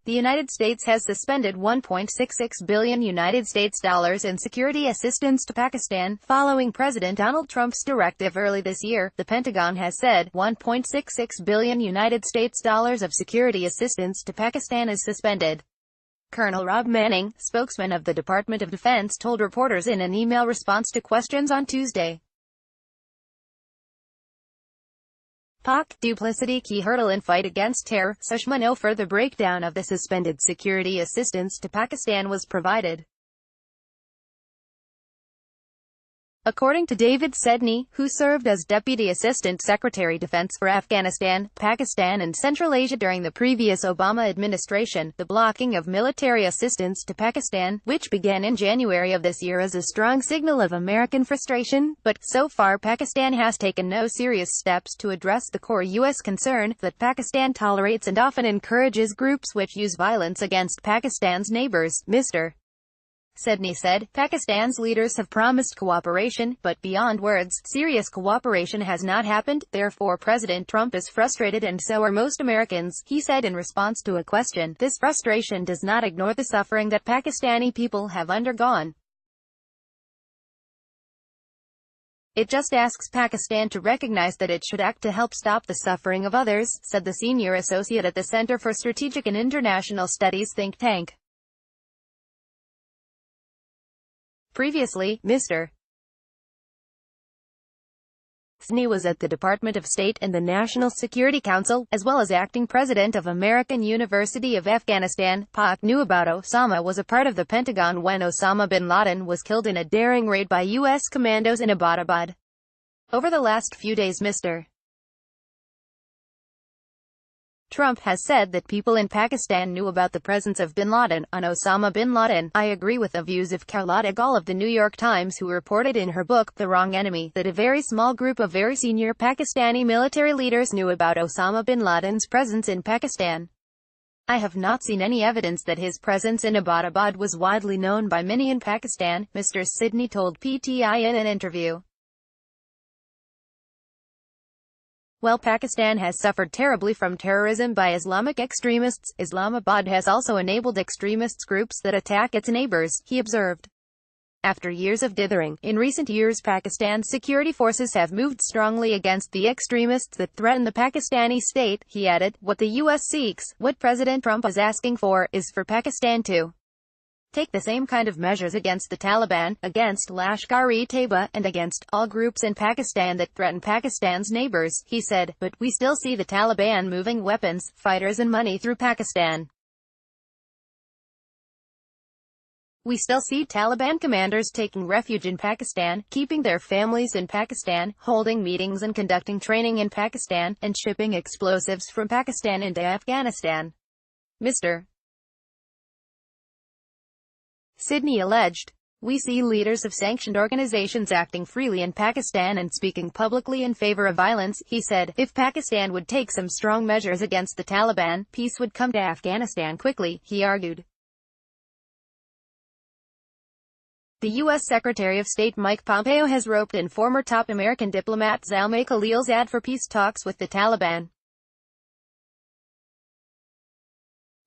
The United States has suspended $1.66 billion United States dollars in security assistance to Pakistan, following President Donald Trump's directive early this year. The Pentagon has said $1.66 billion United States dollars of security assistance to Pakistan is suspended. Colonel Rob Manning, spokesman of the Department of Defense, told reporters in an email response to questions on Tuesday. Pak duplicity key hurdle in fight against terror. Sushma. No further breakdown of the suspended security assistance to Pakistan was provided. According to David Sedney, who served as Deputy Assistant Secretary Defense for Afghanistan, Pakistan and Central Asia during the previous Obama administration, the blocking of military assistance to Pakistan, which began in January of this year, is a strong signal of American frustration, but, so far Pakistan has taken no serious steps to address the core U.S. concern, that Pakistan tolerates and often encourages groups which use violence against Pakistan's neighbors. Mr. Sedney said, Pakistan's leaders have promised cooperation, but beyond words, serious cooperation has not happened. Therefore President Trump is frustrated and so are most Americans, he said in response to a question. This frustration does not ignore the suffering that Pakistani people have undergone. It just asks Pakistan to recognize that it should act to help stop the suffering of others, said the senior associate at the Center for Strategic and International Studies think tank. Previously, Mr. Sedney was at the Department of State and the National Security Council, as well as acting president of American University of Afghanistan. Pak knew about Osama was a part of the Pentagon when Osama bin Laden was killed in a daring raid by U.S. commandos in Abbottabad. Over the last few days, Mr. Trump has said that people in Pakistan knew about the presence of bin Laden on Osama bin Laden. I agree with the views of Carlotta Gall of the New York Times, who reported in her book, The Wrong Enemy, that a very small group of very senior Pakistani military leaders knew about Osama bin Laden's presence in Pakistan. I have not seen any evidence that his presence in Abbottabad was widely known by many in Pakistan, Mr. Sedney told PTI in an interview. While Pakistan has suffered terribly from terrorism by Islamic extremists, Islamabad has also enabled extremist groups that attack its neighbors, he observed. After years of dithering, in recent years Pakistan's security forces have moved strongly against the extremists that threaten the Pakistani state, he added. What the U.S. seeks, what President Trump is asking for, is for Pakistan to take the same kind of measures against the Taliban, against Lashkar-e-Taiba, and against all groups in Pakistan that threaten Pakistan's neighbors, he said, but we still see the Taliban moving weapons, fighters and money through Pakistan. We still see Taliban commanders taking refuge in Pakistan, keeping their families in Pakistan, holding meetings and conducting training in Pakistan, and shipping explosives from Pakistan into Afghanistan. Mr. Sedney alleged. We see leaders of sanctioned organizations acting freely in Pakistan and speaking publicly in favor of violence, he said. If Pakistan would take some strong measures against the Taliban, peace would come to Afghanistan quickly, he argued. The U.S. Secretary of State Mike Pompeo has roped in former top American diplomat Zalmay Khalilzad for peace talks with the Taliban.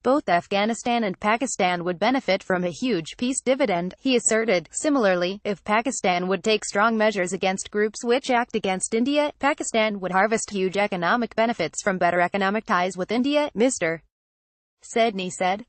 Both Afghanistan and Pakistan would benefit from a huge peace dividend, he asserted. Similarly, if Pakistan would take strong measures against groups which act against India, Pakistan would harvest huge economic benefits from better economic ties with India, Mr. Sedney said.